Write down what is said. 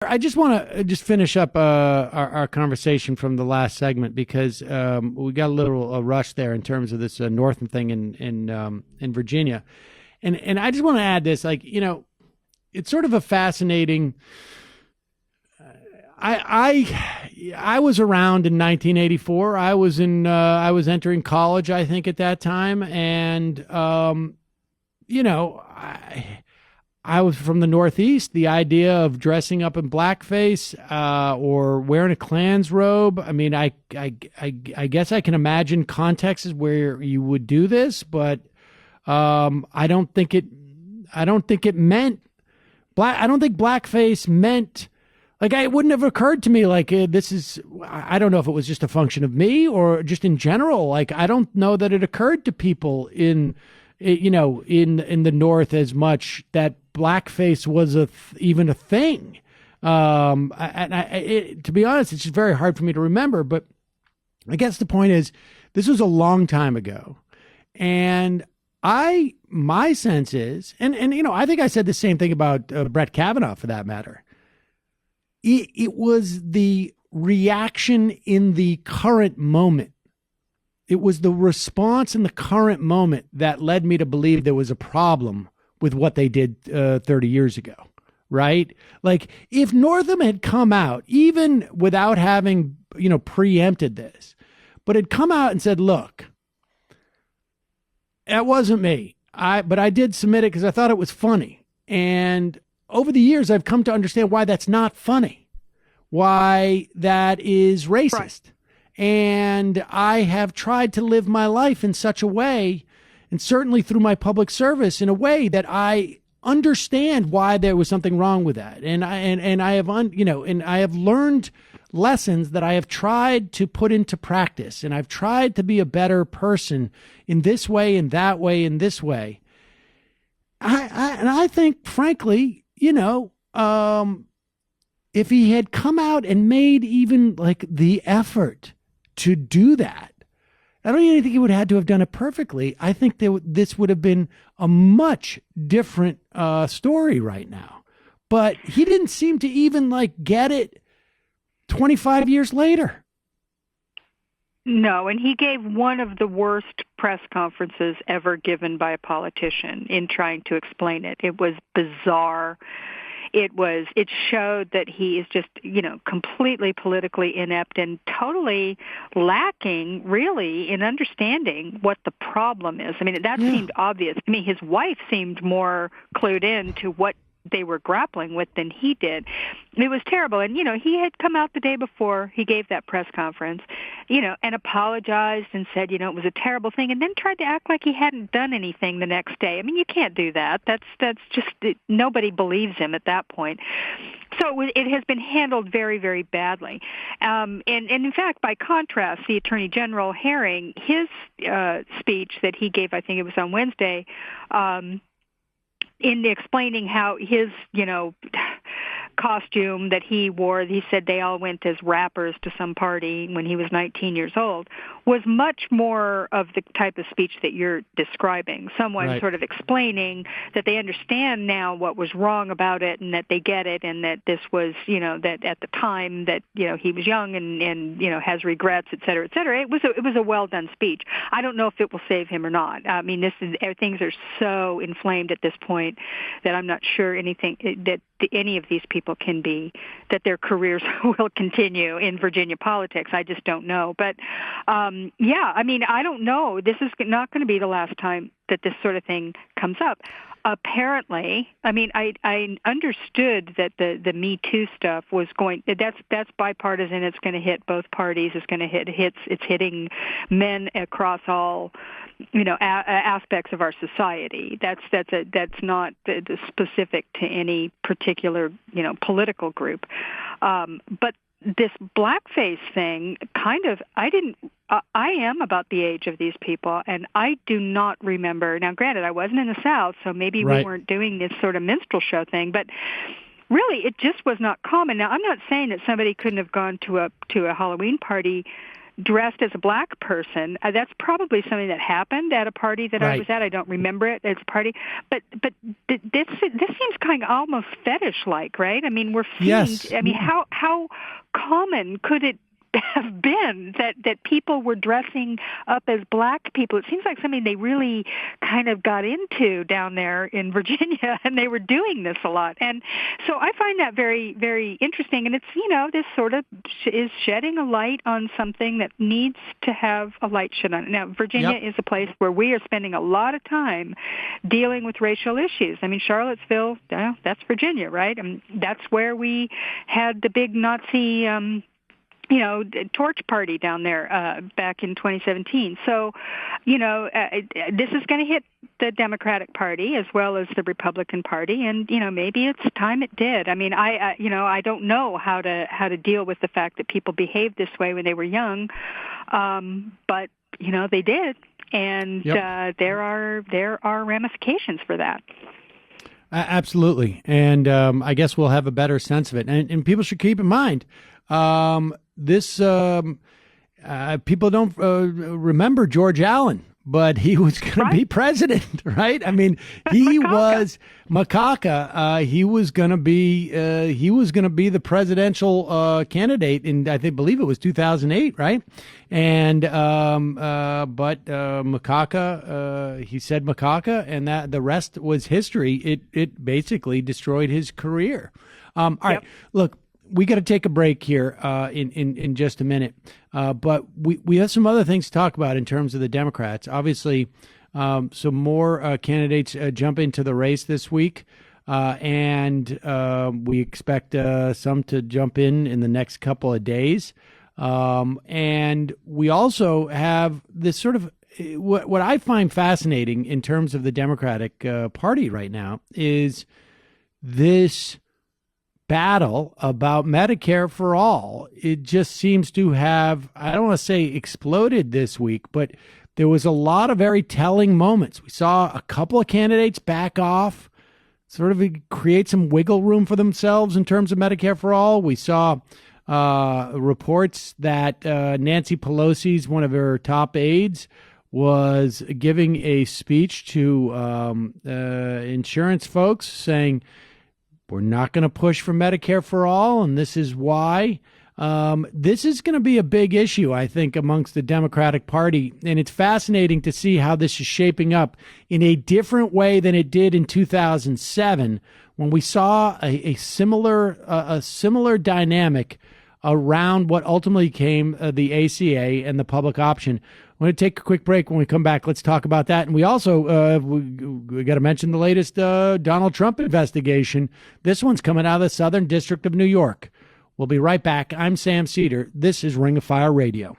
I just want to just finish up our conversation from the last segment because we got a little rush there in terms of this Northam thing in Virginia, and I just want to add this, like, it's sort of a fascinating. I was around in 1984. I was entering college, I think, at that time, and I was from the Northeast. The idea of dressing up in blackface or wearing a Klan's robe. I mean, I guess I can imagine contexts where you would do this, but I don't think it. I don't think it meant black. I don't think blackface meant. Like, it wouldn't have occurred to me, like, this is, I don't know if it was just a function of me or just in general. Like, I don't know that it occurred to people in the North as much that blackface was even a thing. To be honest, it's just very hard for me to remember. But I guess the point is, this was a long time ago. And my sense is, and I think I said the same thing about Brett Kavanaugh for that matter. It was the reaction in the current moment. It was the response in the current moment that led me to believe there was a problem with what they did 30 years ago, right? Like, if Northam had come out, even without having, preempted this, but had come out and said, look, that wasn't me. But I did submit it because I thought it was funny. And over the years, I've come to understand why that's not funny, why that is racist. Right. And I have tried to live my life in such a way, and certainly through my public service, in a way that I understand why there was something wrong with that. And I have learned lessons that I have tried to put into practice, and I've tried to be a better person in this way and that way and this way. I think, frankly, if he had come out and made even like the effort to do that, I don't even think he would have had to have done it perfectly. I think this would have been a much different story right now. But he didn't seem to even get it 25 years later. No, and he gave one of the worst press conferences ever given by a politician in trying to explain it. It was bizarre. It showed that he is just, completely politically inept and totally lacking, really, in understanding what the problem is. I mean, that seemed obvious. I mean, his wife seemed more clued in to what they were grappling with than he did. It was terrible. And, he had come out the day before he gave that press conference, and apologized and said, it was a terrible thing, and then tried to act like he hadn't done anything the next day. I mean, you can't do that. That's just, nobody believes him at that point. So it has been handled very, very badly. And in fact, by contrast, the Attorney General Herring, his speech that he gave, I think it was on Wednesday, in explaining how his, costume that he wore, he said they all went as rappers to some party when he was 19 years old, was much more of the type of speech that you're describing. Someone right. sort of explaining that they understand now what was wrong about it and that they get it, and that this was, that at the time that, he was young and has regrets, et cetera, et cetera. It was a well-done speech. I don't know if it will save him or not. I mean, things are so inflamed at this point that I'm not sure that any of these people that their careers will continue in Virginia politics. I just don't know. But, I mean, I don't know. This is not going to be the last time that this sort of thing comes up. Apparently, I mean, I understood that the Me Too stuff was that's bipartisan. It's going to hit both parties. It's going to it's hitting men across all, aspects of our society. That's not specific to any particular, political group. But this blackface thing I am about the age of these people, and I do not remember. Now, granted, I wasn't in the South, so maybe right. we weren't doing this sort of minstrel show thing, but really, it just was not common. Now, I'm not saying that somebody couldn't have gone to a Halloween party dressed as a black person. That's probably something that happened at a party that I was at. I don't remember it as a party, but this seems kind of almost fetish-like, right? I mean, we're seeing. Yes. I mean, how common could it have been that people were dressing up as black people? It seems like something they really kind of got into down there in Virginia, and they were doing this a lot. And so I find that very, very interesting. And it's, this sort of is shedding a light on something that needs to have a light shed on it. Now, Virginia is a place where we are spending a lot of time dealing with racial issues. I mean, Charlottesville, that's Virginia, right? And that's where we had the big Nazi torch party down there back in 2017. So, this is going to hit the Democratic Party as well as the Republican Party, and maybe it's time it did. I mean, I don't know how to deal with the fact that people behaved this way when they were young, but they did, and there are ramifications for that. Absolutely, and I guess we'll have a better sense of it, and people should keep in mind. This people don't remember George Allen, but he was going to be president, right? I mean, he was Macaca. He was going to be the presidential candidate in, I believe it was 2008, right? And but Macaca, he said Macaca, and that the rest was history. It basically destroyed his career. All right, look. We got to take a break here in just a minute, but we have some other things to talk about in terms of the Democrats. Obviously, some more candidates jump into the race this week, and we expect some to jump in the next couple of days. And we also have this sort of what I find fascinating in terms of the Democratic Party right now is this battle about Medicare for all. It just seems to have, I don't want to say exploded this week, but there was a lot of very telling moments. We saw a couple of candidates back off, sort of create some wiggle room for themselves in terms of Medicare for all. We saw reports that Nancy Pelosi's, one of her top aides, was giving a speech to insurance folks saying, we're not going to push for Medicare for all, and this is why. This is going to be a big issue, I think, amongst the Democratic Party, and it's fascinating to see how this is shaping up in a different way than it did in 2007, when we saw a similar dynamic around what ultimately came the ACA and the public option. I'm going to take a quick break. When we come back, let's talk about that. And we also we got to mention the latest Donald Trump investigation. This one's coming out of the Southern District of New York. We'll be right back. I'm Sam Seder. This is Ring of Fire Radio.